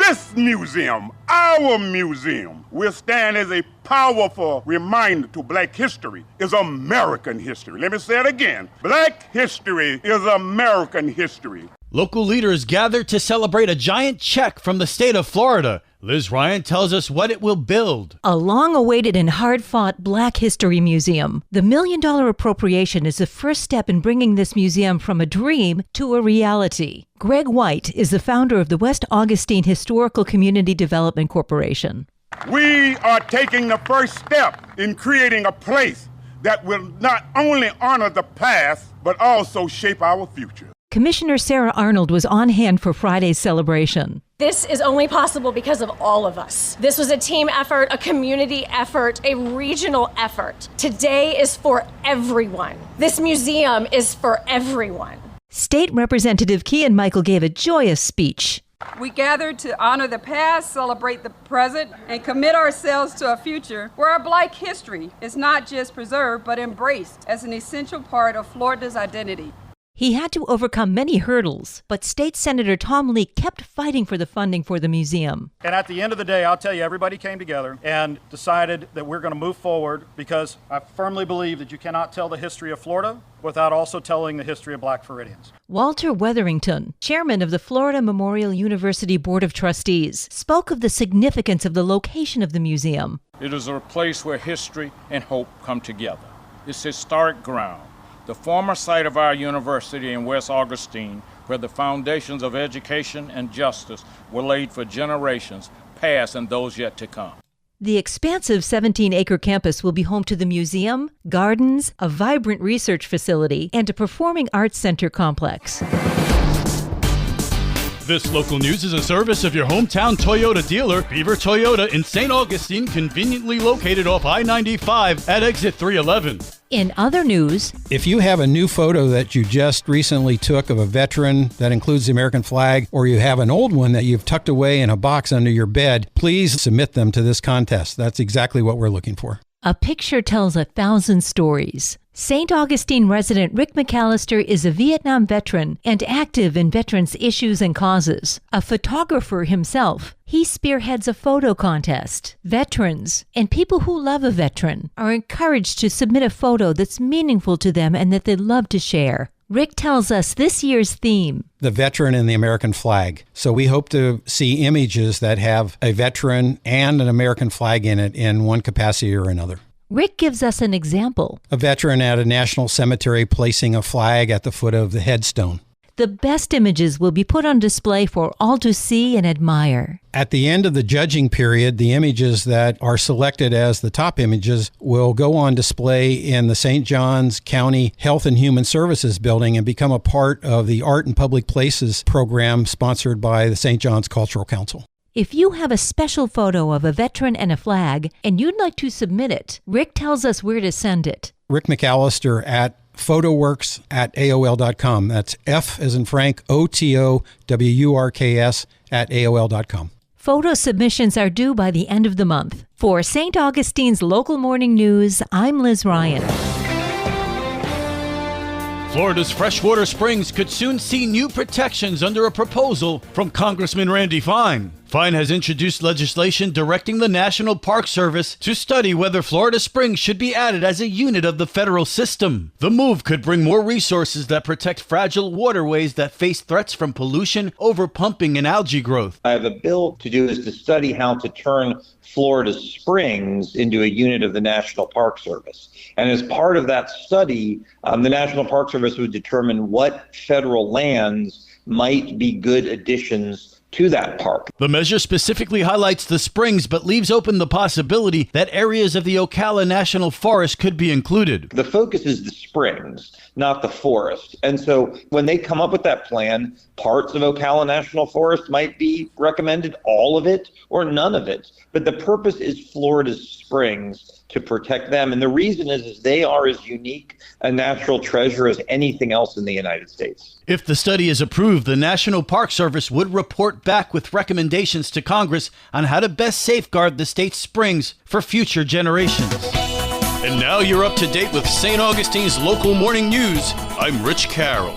This museum, our museum, will stand as a powerful reminder to Black history is American history. Let me say it again. Black history is American history. Local leaders gathered to celebrate a giant check from the state of Florida. Liz Ryan tells us what it will build. A long-awaited and hard-fought Black History Museum. The $1 million appropriation is the first step in bringing this museum from a dream to a reality. Greg White is the founder of the West Augustine Historical Community Development Corporation. We are taking the first step in creating a place that will not only honor the past, but also shape our future. Commissioner Sarah Arnold was on hand for Friday's celebration. This is only possible because of all of us. This was a team effort, a community effort, a regional effort. Today is for everyone. This museum is for everyone. State Representative Kean Michael gave a joyous speech. We gathered to honor the past, celebrate the present, and commit ourselves to a future where our Black history is not just preserved, but embraced as an essential part of Florida's identity. He had to overcome many hurdles, but State Senator Tom Lee kept fighting for the funding for the museum. And at the end of the day, I'll tell you, everybody came together and decided that we're going to move forward because I firmly believe that you cannot tell the history of Florida without also telling the history of Black Floridians. Walter Wetherington, chairman of the Florida Memorial University Board of Trustees, spoke of the significance of the location of the museum. It is a place where history and hope come together. It's historic ground. The former site of our university in West Augustine, where the foundations of education and justice were laid for generations past and those yet to come. The expansive 17-acre campus will be home to the museum, gardens, a vibrant research facility, and a performing arts center complex. This local news is a service of your hometown Toyota dealer, Beaver Toyota in St. Augustine, conveniently located off I-95 at exit 311. In other news, if you have a new photo that you just recently took of a veteran that includes the American flag, or you have an old one that you've tucked away in a box under your bed, please submit them to this contest. That's exactly what we're looking for. a picture tells 1,000 stories. St. Augustine resident Rick McAllister is a Vietnam veteran and active in veterans' issues and causes. A photographer himself, he spearheads a photo contest. Veterans and people who love a veteran are encouraged to submit a photo that's meaningful to them and that they'd love to share. Rick tells us this year's theme: the veteran and the American flag. So we hope to see images that have a veteran and an American flag in it in one capacity or another. Rick gives us an example. A veteran at a national cemetery placing a flag at the foot of the headstone. The best images will be put on display for all to see and admire. At the end of the judging period, the images that are selected as the top images will go on display in the St. Johns County Health and Human Services building and become a part of the Art and Public Places program sponsored by the St. Johns Cultural Council. If you have a special photo of a veteran and a flag and you'd like to submit it, Rick tells us where to send it. Rick McAllister at photoworks@aol.com. That's F as in Frank, OTOWURKS @AOL.com. Photo submissions are due by the end of the month. For St. Augustine's Local Morning News, I'm Liz Ryan. Florida's freshwater springs could soon see new protections under a proposal from Congressman Randy Fine. Fine has introduced legislation directing the National Park Service to study whether Florida springs should be added as a unit of the federal system. The move could bring more resources that protect fragile waterways that face threats from pollution, overpumping, and algae growth. I have a bill to do is to study how to turn Florida springs into a unit of the National Park Service. And as part of that study, the National Park Service would determine what federal lands might be good additions to that park. The measure specifically highlights the springs, but leaves open the possibility that areas of the Ocala National Forest could be included. The focus is the springs, not the forest. And so when they come up with that plan, parts of Ocala National Forest might be recommended, all of it or none of it. But the purpose is Florida's springs, to protect them. And the reason is they are as unique a natural treasure as anything else in the United States. If the study is approved, the National Park Service would report back with recommendations to Congress on how to best safeguard the state's springs for future generations. And now you're up to date with St. Augustine's Local Morning News. I'm Rich Carroll.